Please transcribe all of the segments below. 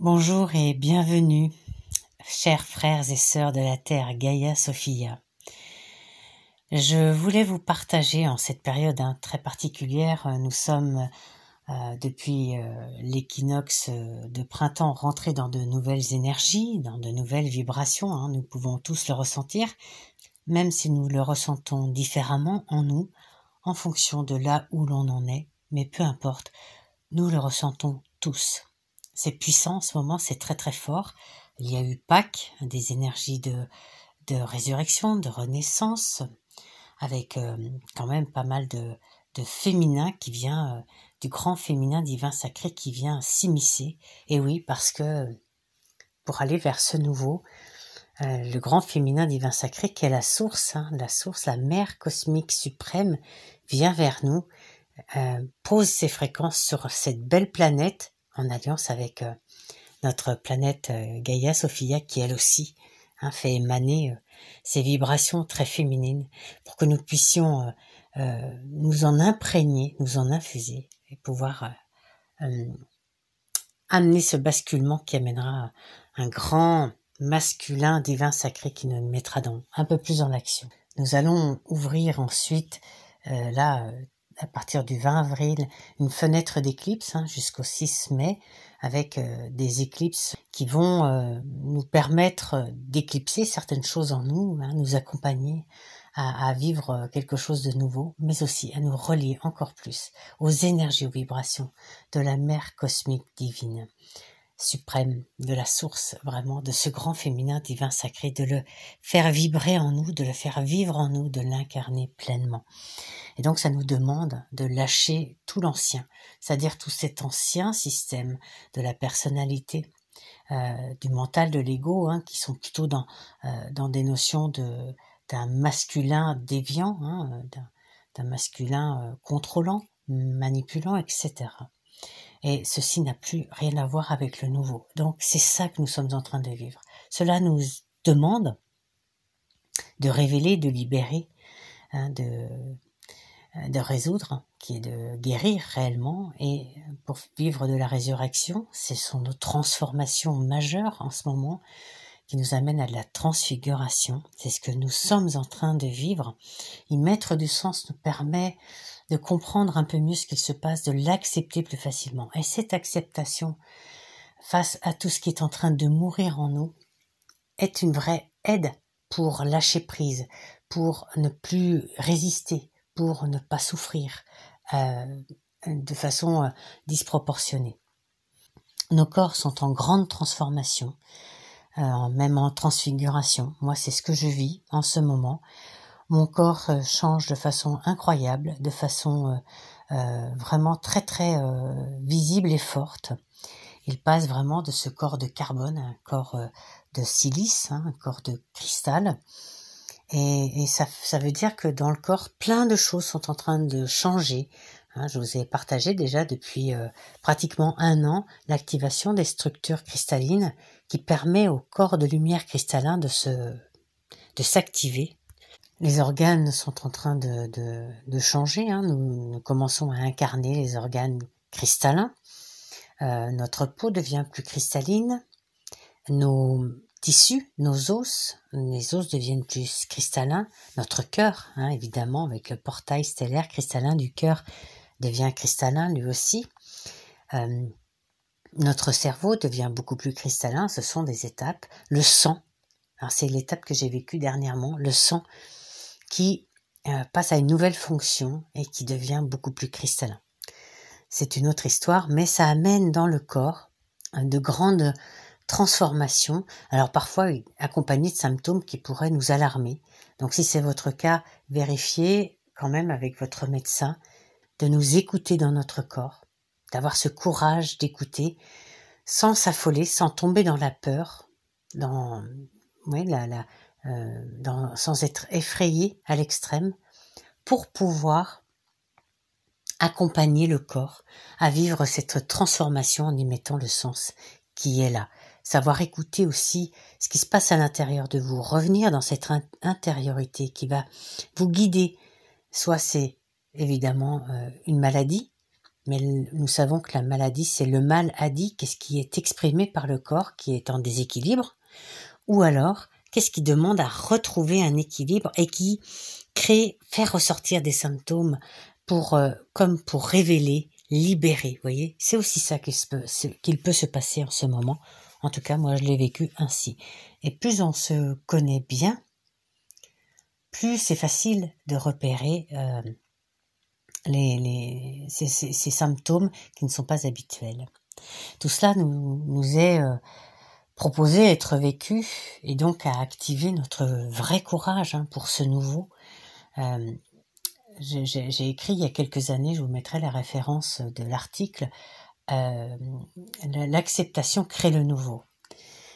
Bonjour et bienvenue, chers frères et sœurs de la Terre, Gaïa Sophia. Je voulais vous partager en cette période très particulière. Nous sommes depuis l'équinoxe de printemps rentrés dans de nouvelles énergies, dans de nouvelles vibrations. Nous pouvons tous le ressentir, même si nous le ressentons différemment en nous, en fonction de là où l'on en est. Mais peu importe, nous le ressentons tous. C'est puissant en ce moment, c'est très très fort. Il y a eu Pâques, des énergies de résurrection, de renaissance, avec quand même pas mal de féminin qui vient, du grand féminin divin sacré qui vient s'immiscer. Et oui, parce que pour aller vers ce nouveau, le grand féminin divin sacré qui est la source, la mère cosmique suprême, vient vers nous, pose ses fréquences sur cette belle planète, en alliance avec notre planète Gaïa Sophia, qui elle aussi fait émaner ces vibrations très féminines pour que nous puissions nous en imprégner, nous en infuser et pouvoir amener ce basculement qui amènera un grand masculin divin sacré qui nous mettra un peu plus en action. Nous allons ouvrir ensuite à partir du 20 avril, une fenêtre d'éclipse jusqu'au 6 mai, avec des éclipses qui vont nous permettre d'éclipser certaines choses en nous, nous accompagner à vivre quelque chose de nouveau, mais aussi à nous relier encore plus aux énergies, aux vibrations de la mère cosmique divine, suprême, de la source vraiment, de ce grand féminin divin sacré, de le faire vibrer en nous, de le faire vivre en nous, de l'incarner pleinement. Et donc ça nous demande de lâcher tout l'ancien, c'est-à-dire tout cet ancien système de la personnalité, du mental, de l'ego, qui sont plutôt dans des notions d'un masculin déviant, d'un masculin contrôlant, manipulant, etc. Et ceci n'a plus rien à voir avec le nouveau. Donc c'est ça que nous sommes en train de vivre. Cela nous demande de révéler, de libérer, de résoudre, qui est de guérir réellement, et pour vivre de la résurrection, ce sont nos transformations majeures en ce moment qui nous amènent à de la transfiguration. C'est ce que nous sommes en train de vivre. Y mettre du sens nous permet de comprendre un peu mieux ce qu'il se passe, de l'accepter plus facilement. Et cette acceptation face à tout ce qui est en train de mourir en nous est une vraie aide pour lâcher prise, pour ne plus résister, pour ne pas souffrir de façon disproportionnée. Nos corps sont en grande transformation, même en transfiguration. Moi, c'est ce que je vis en ce moment. Mon corps change de façon incroyable, de façon vraiment très très visible et forte. Il passe vraiment de ce corps de carbone à un corps de silice, un corps de cristal. Et ça veut dire que dans le corps, plein de choses sont en train de changer. Je vous ai partagé déjà depuis pratiquement 1 an l'activation des structures cristallines qui permet au corps de lumière cristallin de s'activer. Les organes sont en train de changer. Nous commençons à incarner les organes cristallins. Notre peau devient plus cristalline. Nos tissus, nos os, les os deviennent plus cristallins. Notre cœur, évidemment, avec le portail stellaire cristallin du cœur, devient cristallin lui aussi. Notre cerveau devient beaucoup plus cristallin. Ce sont des étapes. Le sang, alors c'est l'étape que j'ai vécue dernièrement, le sang qui passe à une nouvelle fonction et qui devient beaucoup plus cristallin. C'est une autre histoire, mais ça amène dans le corps de grandes transformations, alors parfois accompagnées de symptômes qui pourraient nous alarmer. Donc si c'est votre cas, vérifiez quand même avec votre médecin de nous écouter dans notre corps, d'avoir ce courage d'écouter sans s'affoler, sans tomber dans la peur, sans être effrayé à l'extrême, pour pouvoir accompagner le corps à vivre cette transformation en y mettant le sens qui est là. Savoir écouter aussi ce qui se passe à l'intérieur de vous, revenir dans cette intériorité qui va vous guider. Soit c'est évidemment une maladie, Mais nous savons que la maladie, c'est le mal dit, qu'est-ce qui est exprimé par le corps, qui est en déséquilibre, ou alors, qu'est-ce qui demande à retrouver un équilibre et qui fait ressortir des symptômes comme pour révéler, libérer, vous voyez. C'est aussi ça qu'il peut se passer en ce moment. En tout cas, moi, je l'ai vécu ainsi. Et plus on se connaît bien, plus c'est facile de repérer ces symptômes qui ne sont pas habituels. Tout cela nous est proposé, être vécu, et donc à activer notre vrai courage pour ce nouveau. J'ai écrit il y a quelques années, je vous mettrai la référence de l'article, l'acceptation crée le nouveau.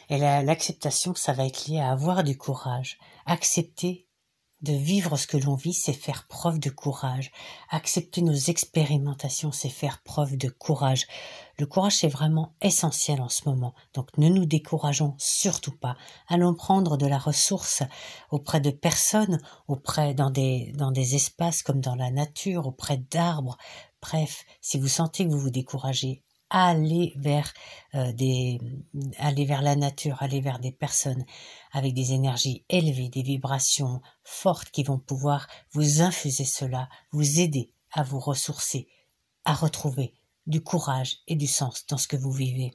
Et l'acceptation, ça va être lié à avoir du courage. Accepter de vivre ce que l'on vit, c'est faire preuve de courage. Accepter nos expérimentations, c'est faire preuve de courage. Le courage, c'est vraiment essentiel en ce moment. Donc ne nous décourageons surtout pas. Allons prendre de la ressource auprès de personnes, dans des espaces comme dans la nature, auprès d'arbres. Bref, si vous sentez que vous vous découragez, allez vers la nature, allez vers des personnes avec des énergies élevées, des vibrations fortes qui vont pouvoir vous infuser cela, vous aider à vous ressourcer, à retrouver du courage et du sens dans ce que vous vivez.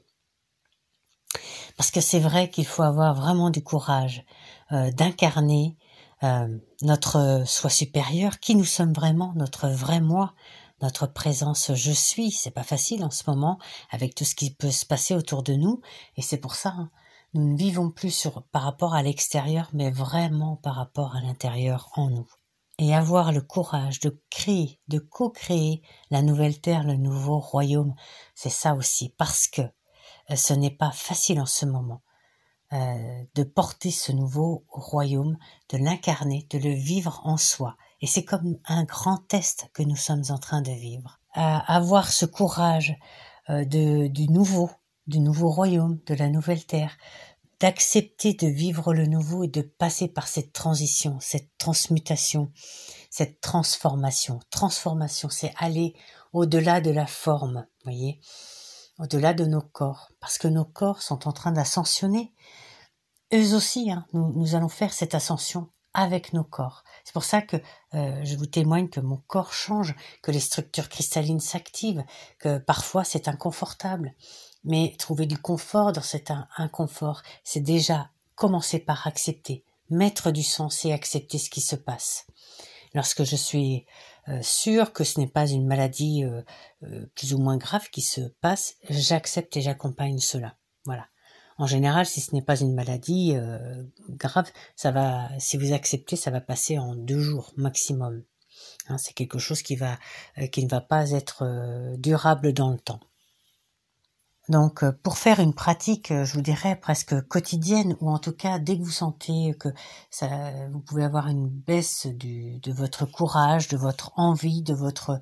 Parce que c'est vrai qu'il faut avoir vraiment du courage d'incarner notre soi supérieur, qui nous sommes vraiment, notre vrai moi, notre présence je suis. C'est pas facile en ce moment avec tout ce qui peut se passer autour de nous, et c'est pour ça nous ne vivons plus par rapport à l'extérieur, mais vraiment par rapport à l'intérieur en nous. Et avoir le courage de créer, de co-créer la nouvelle terre, le nouveau royaume, c'est ça aussi, parce que ce n'est pas facile en ce moment de porter ce nouveau royaume, de l'incarner, de le vivre en soi. Et c'est comme un grand test que nous sommes en train de vivre. Avoir ce courage du nouveau royaume, de la nouvelle terre, d'accepter de vivre le nouveau et de passer par cette transition, cette transmutation, cette transformation. Transformation, c'est aller au-delà de la forme, voyez, au-delà de nos corps, parce que nos corps sont en train d'ascensionner. Eux aussi, nous allons faire cette ascension avec nos corps. C'est pour ça que je vous témoigne que mon corps change, que les structures cristallines s'activent, que parfois c'est inconfortable. Mais trouver du confort dans cet inconfort, c'est déjà commencer par accepter, mettre du sens et accepter ce qui se passe. Lorsque je suis sûre que ce n'est pas une maladie plus ou moins grave qui se passe, j'accepte et j'accompagne cela. Voilà. En général, si ce n'est pas une maladie grave, si vous acceptez, ça va passer en 2 jours maximum. C'est quelque chose qui ne va pas être durable dans le temps. Donc, pour faire une pratique, je vous dirais presque quotidienne, ou en tout cas, dès que vous sentez que vous pouvez avoir une baisse de votre courage, de votre envie, de votre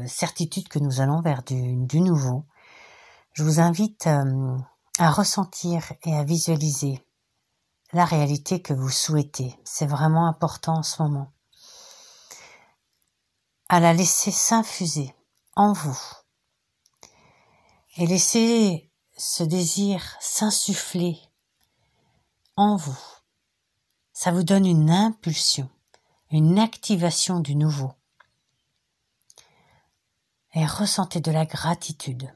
certitude que nous allons vers du nouveau, je vous invite à ressentir et à visualiser la réalité que vous souhaitez. C'est vraiment important en ce moment. À la laisser s'infuser en vous. Et laissez ce désir s'insuffler en vous. Ça vous donne une impulsion, une activation du nouveau. Et ressentez de la gratitude,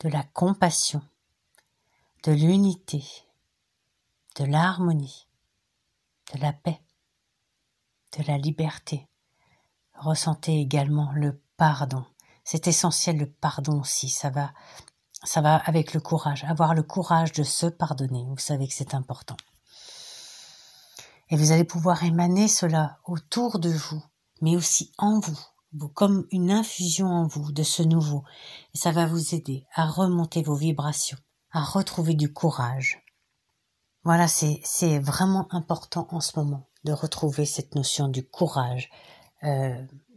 de la compassion, de l'unité, de l'harmonie, de la paix, de la liberté. Ressentez également le pardon. C'est essentiel, le pardon aussi, ça va avec le courage, avoir le courage de se pardonner, vous savez que c'est important. Et vous allez pouvoir émaner cela autour de vous, mais aussi en vous, comme une infusion en vous de ce nouveau. Et ça va vous aider à remonter vos vibrations, à retrouver du courage. Voilà, c'est vraiment important en ce moment de retrouver cette notion du courage.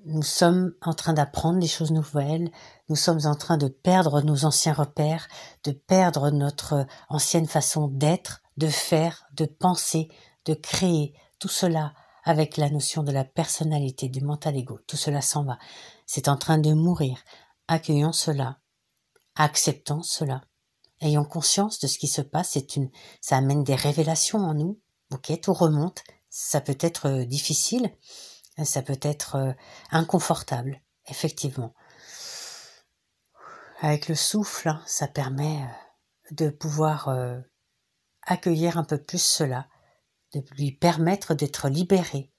Nous sommes en train d'apprendre des choses nouvelles, nous sommes en train de perdre nos anciens repères, de perdre notre ancienne façon d'être, de faire, de penser, de créer, tout cela avec la notion de la personnalité, du mental ego, tout cela s'en va. C'est en train de mourir. accueillons cela, acceptons cela, ayons conscience de ce qui se passe. Ça amène des révélations en nous. Ok, tout remonte. Ça peut être difficile, ça peut être inconfortable, effectivement. Avec le souffle, hein, ça permet de pouvoir accueillir un peu plus cela, de lui permettre d'être libéré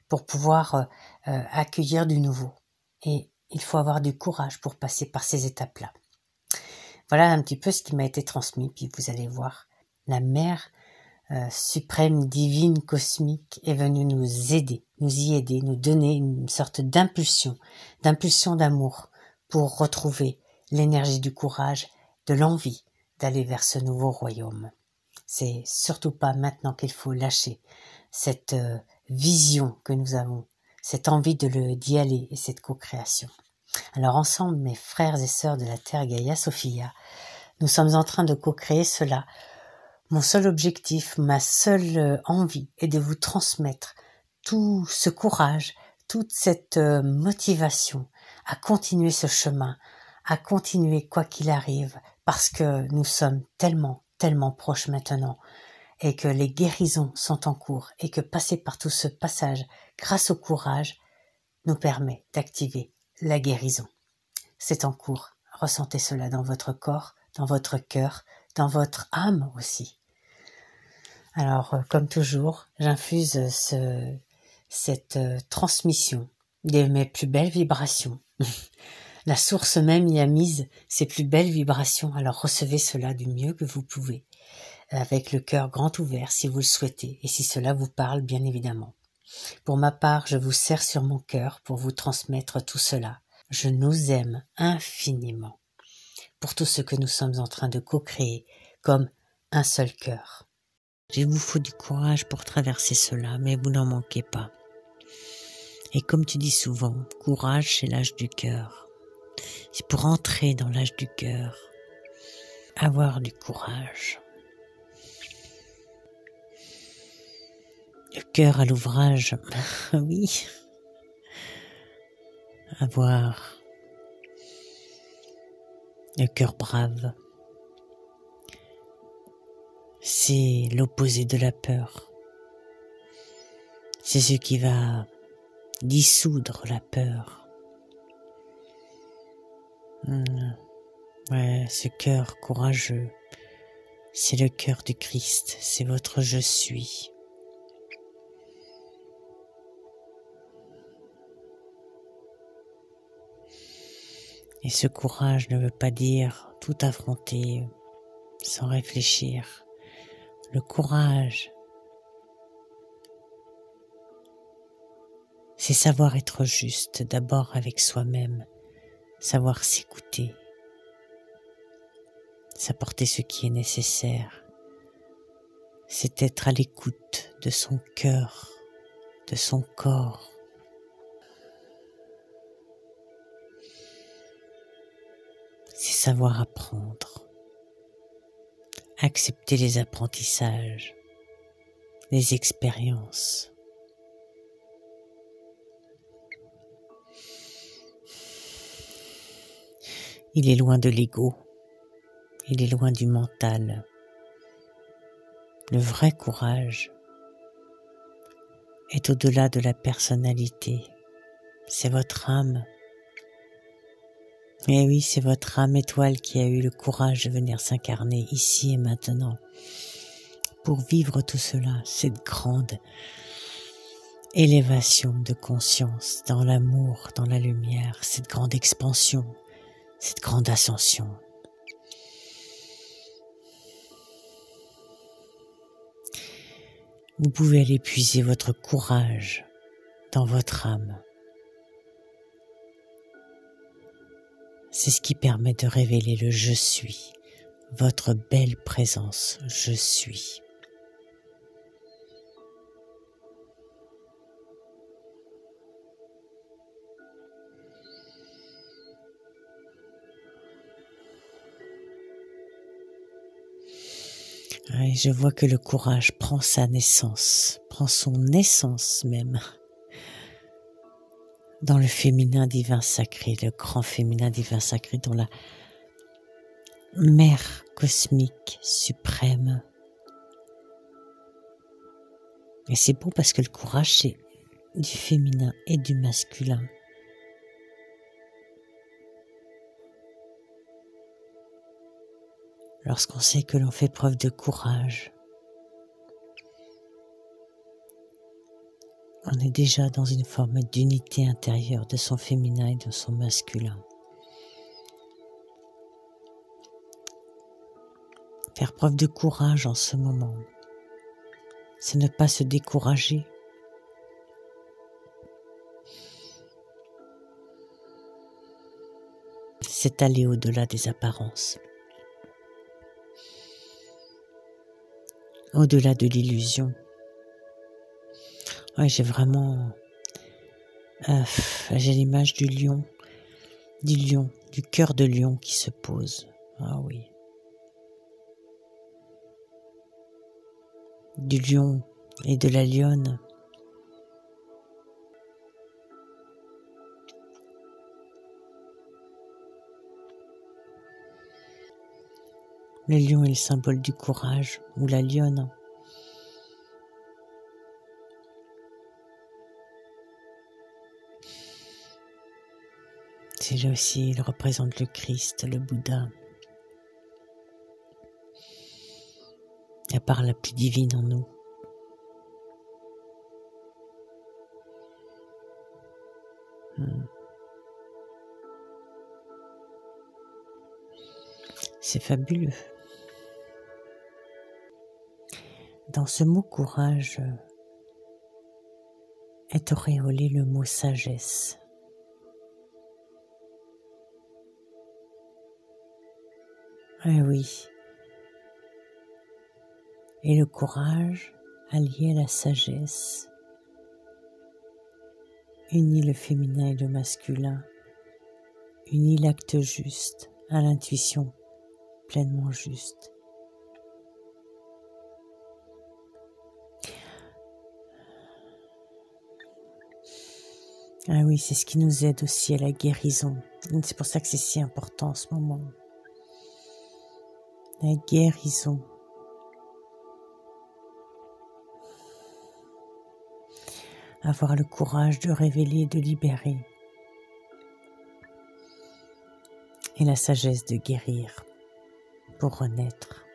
pour pouvoir accueillir du nouveau. Et il faut avoir du courage pour passer par ces étapes-là. Voilà un petit peu ce qui m'a été transmis, puis vous allez voir, la mère suprême, divine, cosmique est venue nous aider, nous y aider, nous donner une sorte d'impulsion d'amour pour retrouver l'énergie du courage, de l'envie d'aller vers ce nouveau royaume. C'est surtout pas maintenant qu'il faut lâcher cette vision que nous avons, cette envie d'y aller et cette co-création. Alors ensemble, mes frères et sœurs de la Terre Gaïa Sophia, nous sommes en train de co-créer cela. Mon seul objectif, ma seule envie est de vous transmettre tout ce courage, toute cette motivation à continuer ce chemin, à continuer quoi qu'il arrive, parce que nous sommes tellement proches maintenant et que les guérisons sont en cours et que passer par tout ce passage grâce au courage nous permet d'activer la guérison. C'est en cours, ressentez cela dans votre corps, dans votre cœur, dans votre âme aussi. Alors, comme toujours, j'infuse cette transmission de mes plus belles vibrations. La source même y a mise ses plus belles vibrations, alors recevez cela du mieux que vous pouvez, avec le cœur grand ouvert si vous le souhaitez, et si cela vous parle bien évidemment. Pour ma part, je vous serre sur mon cœur pour vous transmettre tout cela. Je nous aime infiniment pour tout ce que nous sommes en train de co-créer comme un seul cœur. Il vous faut du courage pour traverser cela, mais vous n'en manquez pas. Et comme tu dis souvent, courage, c'est l'âge du cœur. C'est pour entrer dans l'âge du cœur, avoir du courage. Le cœur à l'ouvrage, oui. Avoir le cœur brave. C'est l'opposé de la peur. C'est ce qui va dissoudre la peur. Ouais, ce cœur courageux, c'est le cœur du Christ, c'est votre je suis. Et ce courage ne veut pas dire tout affronter sans réfléchir. Le courage, c'est savoir être juste d'abord avec soi-même, savoir s'écouter, s'apporter ce qui est nécessaire. C'est être à l'écoute de son cœur, de son corps. C'est savoir apprendre, accepter les apprentissages, les expériences. Il est loin de l'ego, il est loin du mental. Le vrai courage est au-delà de la personnalité, c'est votre âme. Et oui, c'est votre âme étoile qui a eu le courage de venir s'incarner ici et maintenant pour vivre tout cela, cette grande élévation de conscience dans l'amour, dans la lumière, cette grande expansion, cette grande ascension. Vous pouvez aller puiser votre courage dans votre âme. C'est ce qui permet de révéler le je suis, votre belle présence, je suis. Et je vois que le courage prend sa naissance, prend son essence même dans le féminin divin sacré, le grand féminin divin sacré, dans la mère cosmique suprême. Et c'est beau parce que le courage, c'est du féminin et du masculin. Lorsqu'on sait que l'on fait preuve de courage, on est déjà dans une forme d'unité intérieure de son féminin et de son masculin. Faire preuve de courage en ce moment, c'est ne pas se décourager. C'est aller au-delà des apparences, au-delà de l'illusion. Ouais, j'ai vraiment... j'ai l'image du lion, du cœur de lion qui se pose. Ah oui. Du lion et de la lionne. Le lion est le symbole du courage, ou la lionne. C'est là aussi, il représente le Christ, le Bouddha. La part la plus divine en nous. C'est fabuleux. Dans ce mot courage est auréolé le mot sagesse. Ah oui. Et le courage, allié à la sagesse, unit le féminin et le masculin, unit l'acte juste à l'intuition pleinement juste. Ah oui, c'est ce qui nous aide aussi à la guérison. C'est pour ça que c'est si important en ce moment. La guérison. Avoir le courage de révéler, de libérer. Et la sagesse de guérir pour renaître.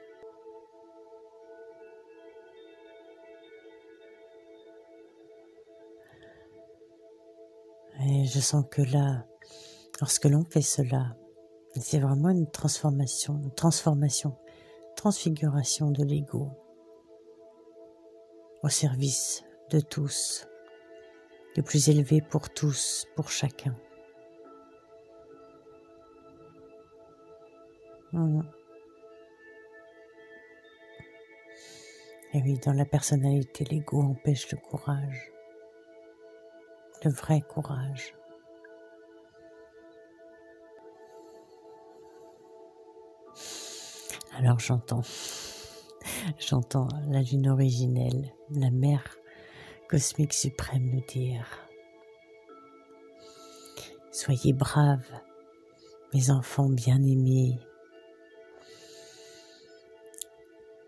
Et je sens que là, lorsque l'on fait cela, c'est vraiment une transfiguration de l'ego au service de tous, le plus élevé pour tous, pour chacun. Et oui, dans la personnalité, l'ego empêche le courage, le vrai courage. Alors j'entends la lune originelle, la mère cosmique suprême nous dire: soyez braves, mes enfants bien-aimés,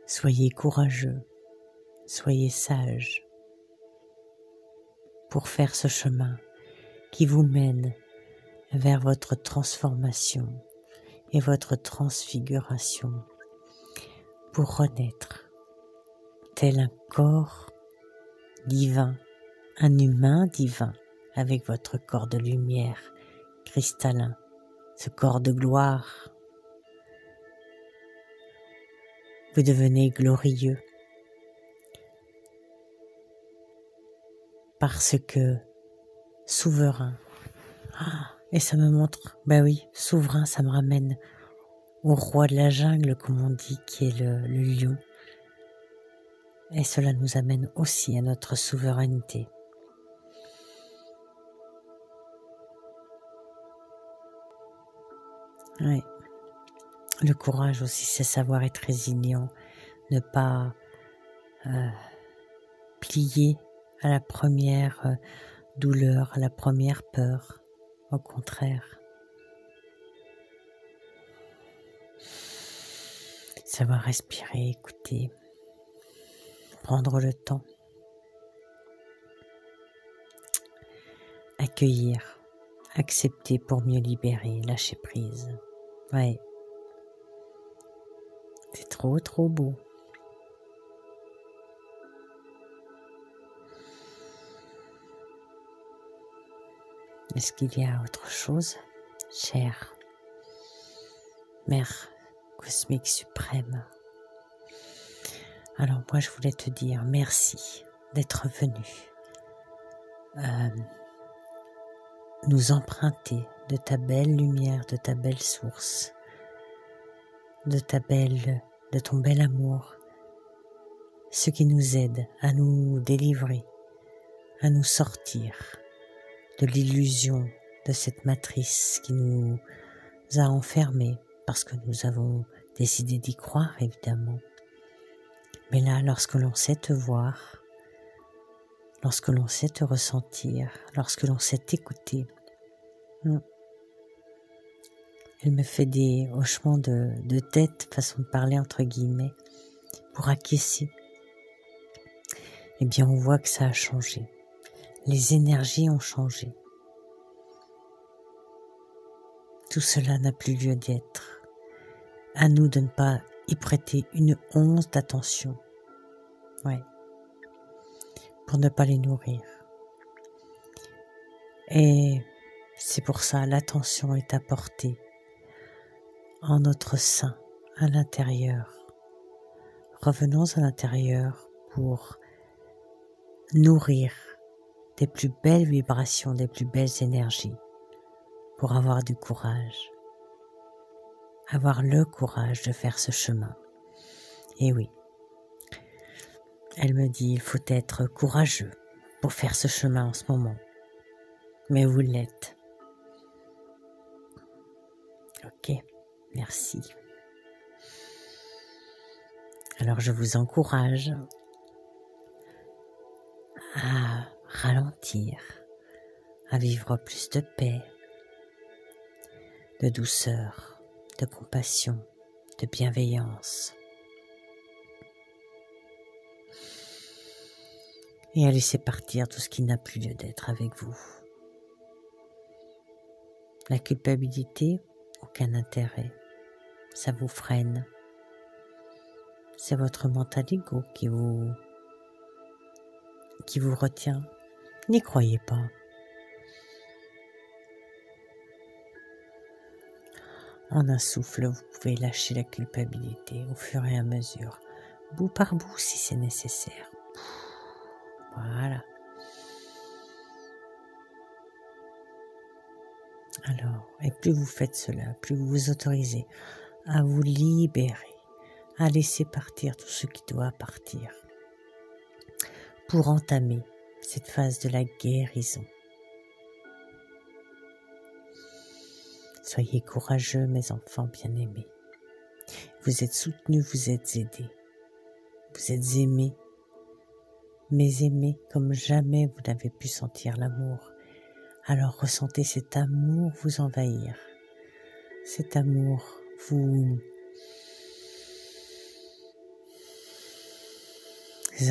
soyez courageux, soyez sages pour faire ce chemin qui vous mène vers votre transformation et votre transfiguration pour renaître tel un corps divin, un humain divin avec votre corps de lumière cristallin, ce corps de gloire. Vous devenez glorieux parce que souverain. Et ça me montre, bah oui, souverain, ça me ramène au roi de la jungle, comme on dit, qui est le lion. Et cela nous amène aussi à notre souveraineté. Oui. Le courage aussi, c'est savoir être résilient, ne pas plier à la première douleur, la première peur. Au contraire, savoir respirer, écouter, prendre le temps, accueillir, accepter pour mieux libérer, lâcher prise. Ouais, c'est trop trop beau. Est-ce qu'il y a autre chose, chère Mère cosmique suprême? Alors moi je voulais te dire merci d'être venu nous emprunter de ta belle lumière, de ta belle source, de ton bel amour, ce qui nous aide à nous délivrer, à nous sortir de l'illusion de cette matrice qui nous a enfermés parce que nous avons décidé d'y croire évidemment. Mais là, lorsque l'on sait te voir, lorsque l'on sait te ressentir, lorsque l'on sait t'écouter, elle me fait des hochements de tête, façon de parler entre guillemets, pour acquiescer. Eh bien, on voit que ça a changé. Les énergies ont changé. Tout cela n'a plus lieu d'être. À nous de ne pas y prêter une once d'attention. Ouais. Pour ne pas les nourrir. Et c'est pour ça l'attention est apportée en notre sein, à l'intérieur. Revenons à l'intérieur pour nourrir des plus belles vibrations, des plus belles énergies, pour avoir du courage. Avoir le courage de faire ce chemin. Et oui, elle me dit, il faut être courageux pour faire ce chemin en ce moment. Mais vous l'êtes. Ok, merci. Alors je vous encourage à ralentir, à vivre plus de paix, de douceur, de compassion, de bienveillance. Et à laisser partir tout ce qui n'a plus lieu d'être avec vous. La culpabilité, aucun intérêt. Ça vous freine. C'est votre mental ego qui vous retient. N'y croyez pas. En un souffle, vous pouvez lâcher la culpabilité au fur et à mesure, bout par bout si c'est nécessaire. Voilà. Alors, et plus vous faites cela, plus vous vous autorisez à vous libérer, à laisser partir tout ce qui doit partir, pour entamer cette phase de la guérison. Soyez courageux, mes enfants bien-aimés. Vous êtes soutenus, vous êtes aidés. Vous êtes aimés, mais aimés comme jamais vous n'avez pu sentir l'amour. Alors ressentez cet amour vous envahir. Cet amour vous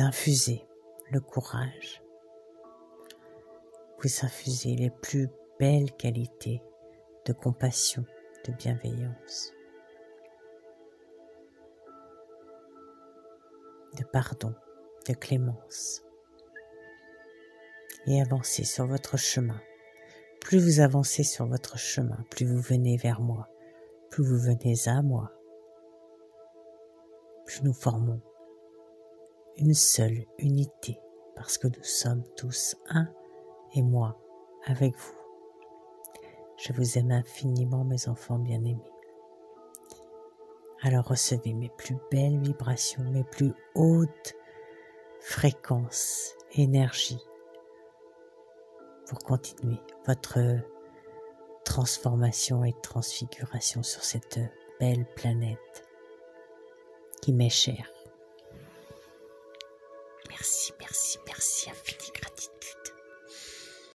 infuser le courage. Vous infusez les plus belles qualités de compassion, de bienveillance, de pardon, de clémence. Et avancez sur votre chemin. Plus vous avancez sur votre chemin, plus vous venez vers moi, plus vous venez à moi, plus nous formons une seule unité, parce que nous sommes tous un et moi avec vous. Je vous aime infiniment, mes enfants bien-aimés. Alors recevez mes plus belles vibrations, mes plus hautes fréquences, énergie, pour continuer votre transformation et transfiguration sur cette belle planète qui m'est chère. Merci, merci, merci, infinie gratitude.